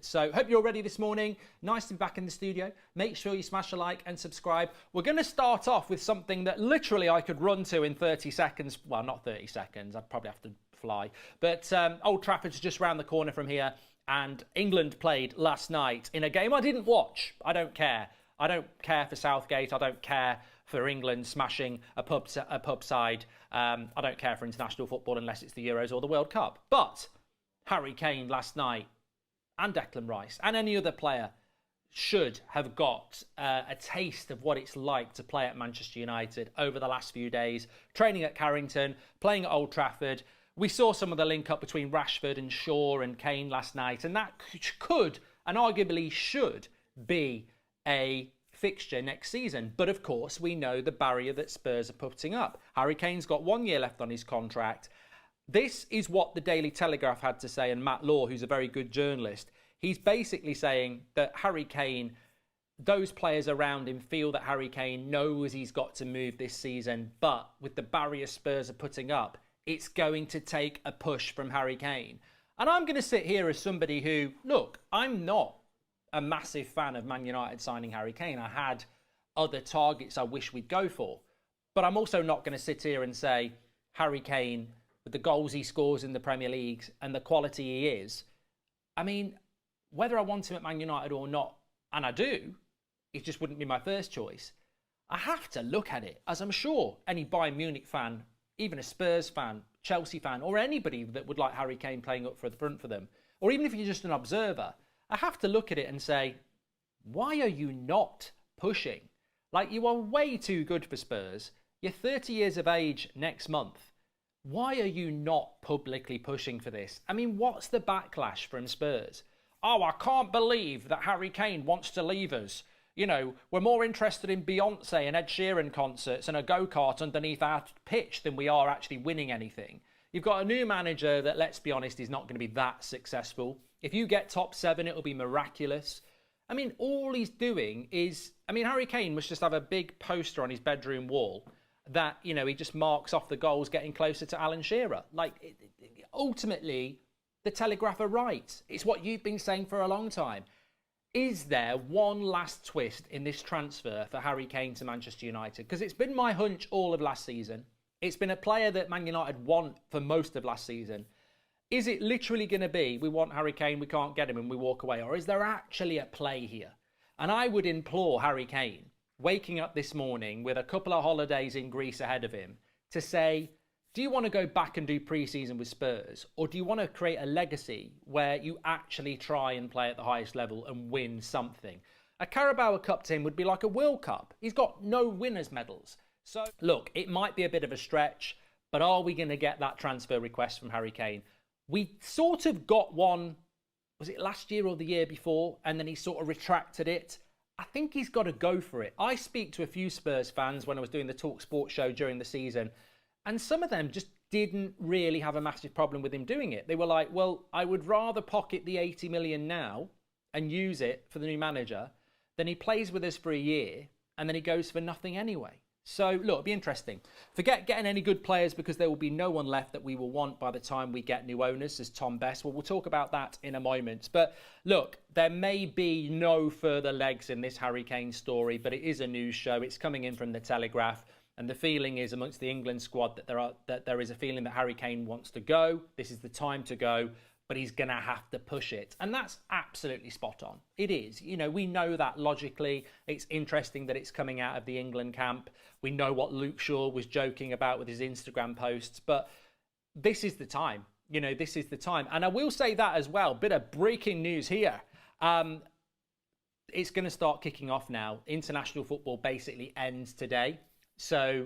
So hope you're ready this morning. Nice to be back in the studio. Make sure you smash a like and subscribe. We're going to start off with something that literally I could run to in 30 seconds. Well, not 30 seconds. I'd probably have to fly. But Old Trafford's just round the corner from here. And England played last night in a game I didn't watch. I don't care. I don't care for Southgate. I don't care for England smashing a pub side. I don't care for international football unless it's the Euros or the World Cup. But Harry Kane last night, and Declan Rice, and any other player should have got a taste of what it's like to play at Manchester United over the last few days, training at Carrington, playing at Old Trafford. We saw some of the link-up between Rashford and Shaw and Kane last night, and that could, and arguably should, be a fixture next season. But of course, we know the barrier that Spurs are putting up. Harry Kane's got 1 year left on his contract. This is what the Daily Telegraph had to say, and Matt Law, who's a very good journalist, he's basically saying that Harry Kane, those players around him feel that Harry Kane knows he's got to move this season, but with the barrier Spurs are putting up, it's going to take a push from Harry Kane. And I'm going to sit here as somebody who, look, I'm not a massive fan of Man United signing Harry Kane. I had other targets I wish we'd go for. But I'm also not going to sit here and say Harry Kane, with the goals he scores in the Premier League and the quality he is, I mean, whether I want him at Man United or not, and I do, it just wouldn't be my first choice. I have to look at it, as I'm sure any Bayern Munich fan, even a Spurs fan, Chelsea fan, or anybody that would like Harry Kane playing up for the front for them, or even if you're just an observer, I have to look at it and say, why are you not pushing? Like, you are way too good for Spurs. You're 30 years of age next month. Why are you not publicly pushing for this? I mean, what's the backlash from Spurs? Oh, I can't believe that Harry Kane wants to leave us. You know, we're more interested in Beyonce and Ed Sheeran concerts and a go-kart underneath our pitch than we are actually winning anything. You've got a new manager that, let's be honest, is not going to be that successful. If you get top 7, it'll be miraculous. I mean, all he's doing is... I mean, Harry Kane must just have a big poster on his bedroom wall that, you know, he just marks off the goals getting closer to Alan Shearer. Like, ultimately, the Telegraph are right. It's what you've been saying for a long time. Is there one last twist in this transfer for Harry Kane to Manchester United? Because it's been my hunch all of last season. It's been a player that Man United want for most of last season. Is it literally going to be, we want Harry Kane, we can't get him, and we walk away? Or is there actually a play here? And I would implore Harry Kane, waking up this morning with a couple of holidays in Greece ahead of him, to say, do you want to go back and do pre-season with Spurs? Or do you want to create a legacy where you actually try and play at the highest level and win something? A Carabao Cup team would be like a World Cup. He's got no winners' medals. So, look, it might be a bit of a stretch, but are we going to get that transfer request from Harry Kane? We sort of got one, was it last year or the year before? And then he sort of retracted it. I think he's got to go for it. I speak to a few Spurs fans when I was doing the Talk Sport show during the season, and some of them just didn't really have a massive problem with him doing it. They were like, well, I would rather pocket the 80 million now and use it for the new manager than he plays with us for a year and then he goes for nothing anyway. So, look, it'll be interesting. Forget getting any good players because there will be no one left that we will want by the time we get new owners, says Tom Best. Well, we'll talk about that in a moment. But, look, there may be no further legs in this Harry Kane story, but it is a news show. It's coming in from the Telegraph. And the feeling is amongst the England squad that there is a feeling that Harry Kane wants to go. This is the time to go, but he's going to have to push it. And that's absolutely spot on. It is. You know, we know that logically. It's interesting that it's coming out of the England camp. We know what Luke Shaw was joking about with his Instagram posts, but this is the time. You know, this is the time. And I will say that as well. Bit of breaking news here. It's going to start kicking off now. International football basically ends today. So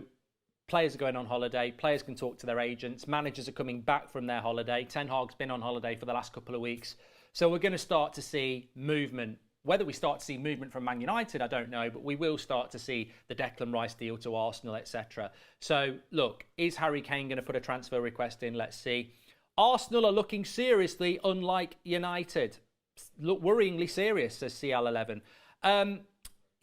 players are going on holiday, players can talk to their agents, managers are coming back from their holiday. Ten Hag's been on holiday for the last couple of weeks. So we're going to start to see movement. Whether we start to see movement from Man United, I don't know, but we will start to see the Declan Rice deal to Arsenal, etc. So, look, is Harry Kane going to put a transfer request in? Let's see. Arsenal are looking seriously, unlike United. Look worryingly serious, says CL11.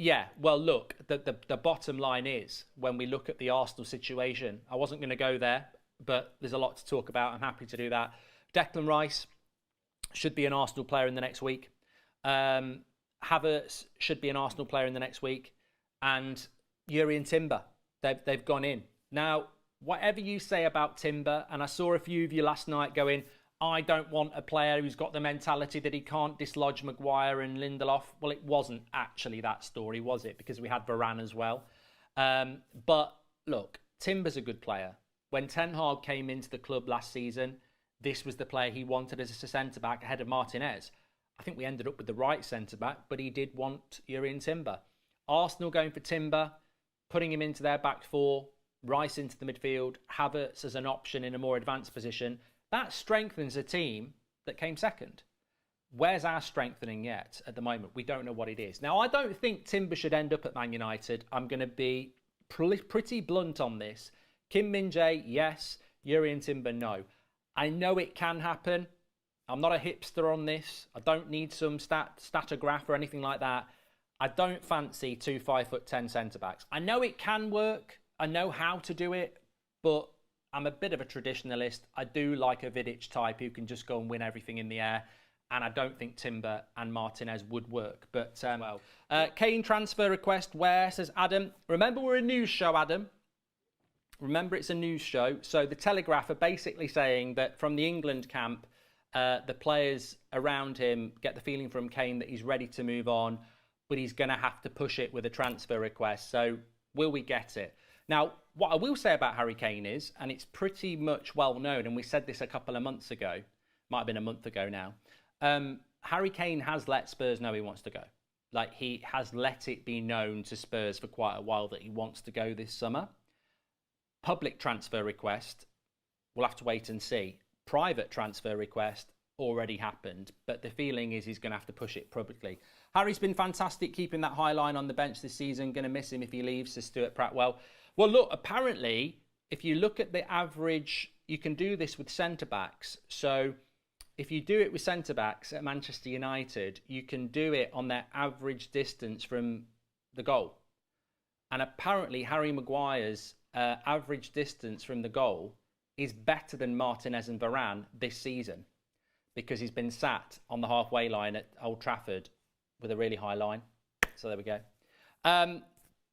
Yeah, well, look, the bottom line is, when we look at the Arsenal situation, I wasn't going to go there, but there's a lot to talk about. I'm happy to do that. Declan Rice, should be an Arsenal player in the next week. Havertz should be an Arsenal player in the next week. And Yuri and Timber, they've gone in. Now, whatever you say about Timber, and I saw a few of you last night going, I don't want a player who's got the mentality that he can't dislodge Maguire and Lindelof. Well, it wasn't actually that story, was it? Because we had Varane as well. But look, Timber's a good player. When Ten Hag came into the club last season, this was the player he wanted as a centre-back ahead of Martinez. I think we ended up with the right centre-back, but he did want Yuri and Timber. Arsenal going for Timber, putting him into their back four, Rice into the midfield, Havertz as an option in a more advanced position. That strengthens a team that came second. Where's our strengthening yet at the moment? We don't know what it is. Now, I don't think Timber should end up at Man United. I'm going to be pretty blunt on this. Kim Min-jae, yes. Yuri and Timber, no. I know it can happen. I'm not a hipster on this. I don't need some statograph or anything like that. I don't fancy 2 5'10" centre-backs. I know it can work. I know how to do it, but I'm a bit of a traditionalist. I do like a Vidic type who can just go and win everything in the air. And I don't think Timber and Martinez would work. But, Kane transfer request where, says Adam. Remember, we're a news show, Adam. Remember, it's a news show. So the Telegraph are basically saying that from the England camp, the players around him get the feeling from Kane that he's ready to move on, but he's going to have to push it with a transfer request. So will we get it? Now, what I will say about Harry Kane is, and it's pretty much well known, and we said this a couple of months ago, might have been a month ago now, Harry Kane has let Spurs know he wants to go. Like, he has let it be known to Spurs for quite a while that he wants to go this summer. Public transfer request, we'll have to wait and see. Private transfer request already happened, but the feeling is he's going to have to push it publicly. Harry's been fantastic keeping that high line on the bench this season. Going to miss him if he leaves, says Stuart Pratwell. Well, look, apparently, if you look at the average, you can do this with centre-backs. So if you do it with centre-backs at Manchester United, you can do it on their average distance from the goal. And apparently, Harry Maguire's average distance from the goal is better than Martinez and Varane this season because he's been sat on the halfway line at Old Trafford with a really high line. So there we go.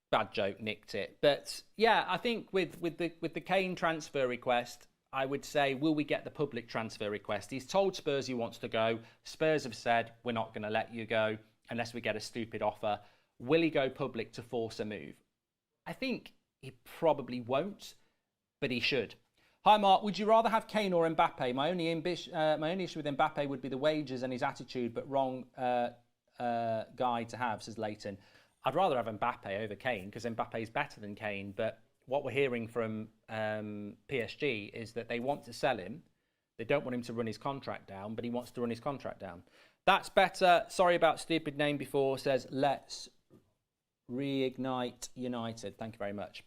Bad joke, nicked it. But yeah, I think with the Kane transfer request, I would say, will we get the public transfer request? He's told Spurs he wants to go. Spurs have said, we're not going to let you go unless we get a stupid offer. Will he go public to force a move? I think he probably won't, but he should. Hi, Mark. Would you rather have Kane or Mbappe? My only issue with Mbappe would be the wages and his attitude, but wrong guy to have, says Leighton. I'd rather have Mbappe over Kane because Mbappe is better than Kane, but what we're hearing from PSG is that they want to sell him. They don't want him to run his contract down, but he wants to run his contract down. That's better. Sorry about stupid name before, says Let's Reignite United. Thank you very much.